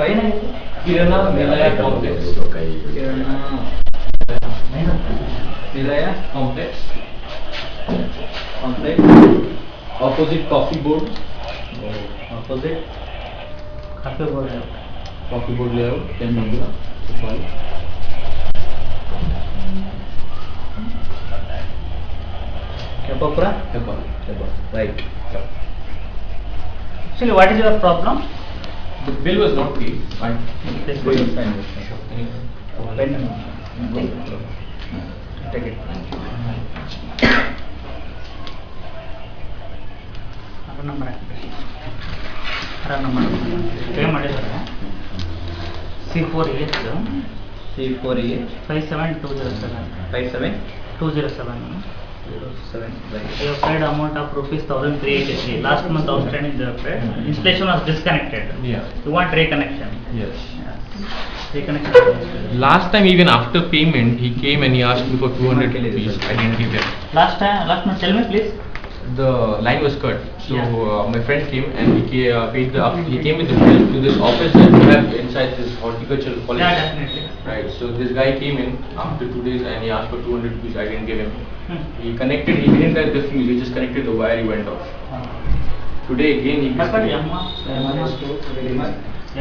Kirana Nilaya Complex. Kirana Nilaya Complex. Opposite Coffee Board. Opposite Coffee Board layout. 10 Mandula. Kepapura? Kepa. Right. Actually, what is your problem? The bill was not paid. Fine. Take it. number pay ಮಾಡಿದ್ದಾರೆ C4EH 57207 you have paid amount of rupees 1383 last month outstanding the installation was disconnected. You want reconnection? Yes. Reconnection. Last time even after payment he came and he asked me for 200 rupees. I didn't give him. Last month, tell me please. The line was cut, so my friend came and he came with the bill to this office that we have inside this horticultural college. Yeah, definitely. Right, so this guy came in after 2 days and he asked for 200 rupees. I didn't give him. He didn't have the fuse, he just connected the wire, he went off. Today again he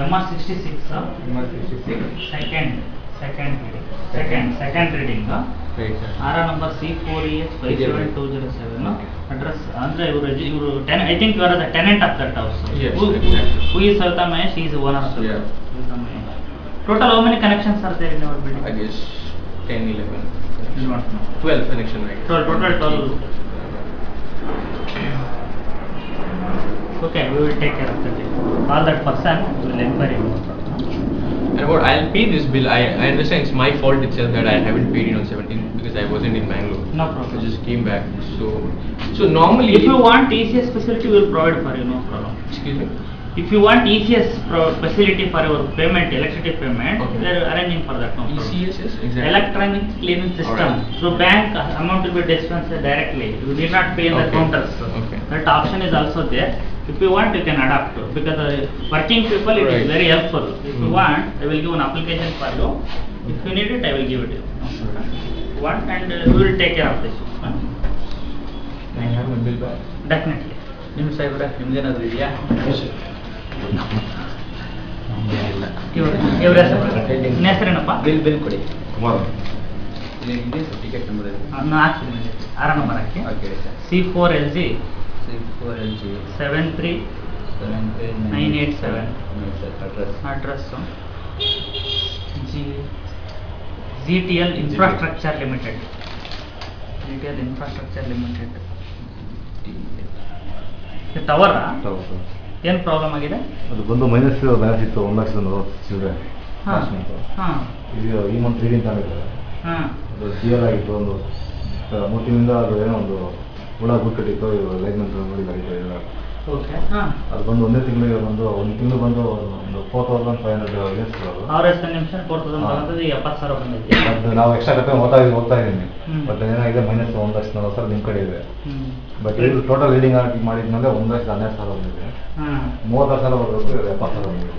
MR66 second reading Right, sir. RA number C4EH 57207 address andre ivaru tenant. I think you are the tenant of that house. Yes, who is Savita Mahesh? He is the owner of the house. Total how many connections are there in our building? I guess 10, 11. You want to know? 12 connection, right? Total 12. Okay, we will take care of that. All that person will inquire. And what I'll pay this bill, I understand it's my fault itself that I haven't paid it on 17th because I wasn't in Bangalore. No problem. I just came back. So normally if you want ECS facility, we will provide for you, no problem. Excuse me? If you want ECS facility for your payment, electricity payment, okay, they are arranging for that, no problem. ECS is exactly electronic clearing system. Right. So bank amount will be dispensed directly. You need not pay in the counters. Okay. That option is also there. If you want, you can adapt because working people it is very helpful. If you want, I will give an application for you. If you need it, I will give it to you. Want and we will take care of this. Can I have my bill back? Definitely. ನಿಮ್ಮ ಸಾಹೇಬ್ರ ನಿಮ್ದೇನಾದ್ರು ಇದೆಯಾ? ಇವ್ರ ಹೆಸರೇನಪ್ಪ? Bill ಕೊಡಿ. ಕುಮಾರ್ ಇದೆ ticket number ಇದೆ. ನಾನು ಹಾಕ್ತೀನಿ, ಆರ ನಂಬರ್ ಹಾಕಿ. Okay sir. C4LG 73 987 address ZTL Infrastructure Limited. Tower ಏನು ಪ್ರಾಬ್ಲಮ್ ಆಗಿದೆ? ಅದು ಬಂದು ಮೈನಸ್ ಬ್ಯಾಲೆನ್ಸ್ ಇತ್ತು 1,40,000 ಚಿಲ್ಲರೆ. ಈಗ ಈ ಮಂತ್ ರೀಡಿಂಗ್ ತಗೊಂಡಿದ್ದಾರೆ. ಅದು ಕ್ಲಿಯರ್ ಆಗಿತ್ತು. ಒಂದು 3 ತಿಂಗಳಿಂದ ಅದು ಏನೋ ಒಂದು ಹುಳ ಗುಟ್ಟಿತ್ತು, ಲೈನ್ಮೆಂಟ್ ನೋಡಿದಾಗಿದೆ ಎಲ್ಲ. ಅದು ಬಂದು ಒಂದೇ ತಿಂಗಳಿಗೆ ಒಂದು ತಿಂಗಳು ಬಂದು ಒಂದು 4,500 ಯೂನಿಟ್ಸ್ ಬರೋದು. ಬಟ್ ನಾವು ಎಕ್ಸ್ಟ್ರಾ ಕಟ್ಟೆ ಓದ್ತಾ ಇದ್ದೀನಿ. ಬಟ್ ಏನಾಗಿದೆ ಮೈನಸ್ 1,40,000 ನಿಮ್ಮ ಕಡೆ ಇದೆ. ಬಟ್ ಇದು ಟೋಟಲ್ ರೀಡಿಂಗ್ ಆಗಿ ಮಾಡಿದ್ಮೇಲೆ 1,12,000 ಬಂದಿದೆ. 30,000 ಬರಬೇಕು, 70,000 ಬಂದಿದೆ.